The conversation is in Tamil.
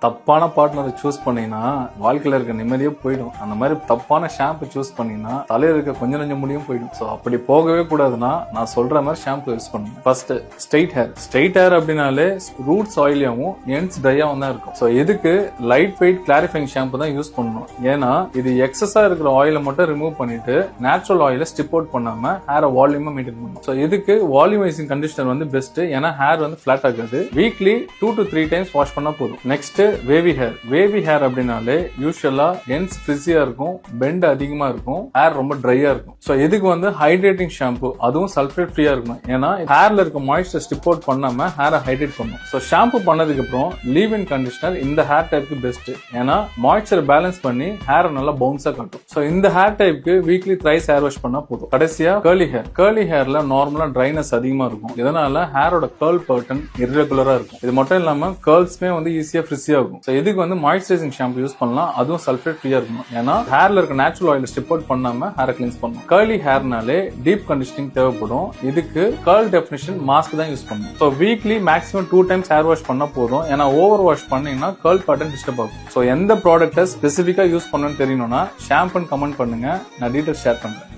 தப்பான பார்ட்னரை சூஸ் பண்ணீங்கன்னா வாழ்க்கையில இருக்க நிம்மதியே போயிடும். அந்த மாதிரி தப்பான ஷாம்பு சூஸ் பண்ணீங்கன்னா தலையில இருக்க கொஞ்சம் கொஞ்சம் முடியும் போயிடும். ஸோ அப்படி போகவே கூடாதுன்னா நான் சொல்ற மாதிரி ஷாம்பு யூஸ் பண்ணுங்க. ஃபர்ஸ்ட் ஸ்ட்ரெயிட் ஹேர் அப்படின்னாலே ரூட்ஸ் ஆயிலியாவும் எண்ட்ஸ் ட்ரையாவும் தான் இருக்கும். ஸோ எதுக்கு லைட் வெயிட் கிளாரிஃபைங் ஷாம்பு தான் யூஸ் பண்ணணும். ஏன்னா இது எக்ஸஸா இருக்கிற ஆயிலை மட்டும் ரிமூவ் பண்ணிட்டு நேச்சுரல் ஆயில ஸ்டிப் அவுட் பண்ணாம ஹேரை வால்யூமா மெயின்டைன் பண்ணணும். ஸோ இதுக்கு வால்யூமைசிங் கண்டிஷனர் வந்து பெஸ்ட். ஏன்னா ஹேர் வந்து ஃபிளாட் ஆகாது. வீக்லி 2 to 3 டைம்ஸ் வாஷ் பண்ணா போதும். நெக்ஸ்ட் வேவி ஹேர் அப்படின்னாலே யூஸ்வலா எண்ட்ஸ் ஃப்ரிஸியா இருக்கும், பெண்ட் அதிகமா இருக்கும், ஹேர் ரொம்ப ட்ரையா இருக்கும். சோ இதுக்கு வந்து ஹைட்ரேட்டிங் ஷாம்பு, அதுவும் சல்ஃபேட் ஃப்ரீயா இருக்கும். ஏன்னா ஹேர்ல இருக்க மாய்ஸ்சர் ஸ்டிப் அவுட் பண்ணாம ஹேரை ஹைட்ரேட் பண்ணும். சோ ஷாம்பு பண்ணதுக்கு அப்புறம் லீவ் இன் கண்டிஷனர் இந்த ஹேர் டைப்க்கு பெஸ்ட். ஏன்னா மாய்ஸ்சர் பேலன்ஸ் பண்ணி ஹேர் நல்லா பவுன்ஸா காட்டும். சோ இந்த ஹேர் டைப்க்கு வீக்லி த்ரைஸ் ஹேர் வாஷ் பண்ணா போதும். கடைசியா கர்லி ஹேர்ல நார்மலா ட்ரைனஸ் அதிகமா இருக்கும். இதனால ஹேரோட கர்ல் பேட்டர்ன் இர்ரெகுலரா இருக்கும். இது மட்டும் இல்லாம கர்ல்ஸ்மே வந்து ஈஸியா ஃப்ரிஸியா இருக்கும். சோ இதுக்கு வந்து மாய்ஸ்சரைசிங் ஷாம்பு யூஸ் பண்ணலாம். அதுவும் சல்ஃபேட் ஃப்ரீயா இருக்கும். ஏன்னா ஹேர்ல இருக்க நேச்சுரல் ஆயில் ஸ்டிப் அவுட் பண்ணாம ஹேரை கிளீன்ஸ் பண்ணும். கர்லி ஹேர்னாலே டீப் கண்டிஷனிங் தேவைப்படும். இதுக்கு கர்ல் டெஃபினிஷன் மாஸ்க் தான் யூஸ் பண்ணணும். So weekly maximum 2 times hair wash பண்ணா போதும். ஏன்னா ஓவர் வாஷ் பண்ணீங்கன்னா கர்ல் பேட்டர்ன் டிஸ்டர்ப் ஆகும். சோ எந்த ப்ராடக்ட்டை ஸ்பெசிஃபிக்கா யூஸ் பண்ணணும்னு தெரியணும்னா ஷாம்புன்னு கமெண்ட் பண்ணுங்க, நான் டீடைல்ஸ் ஷேர் பண்றேன்.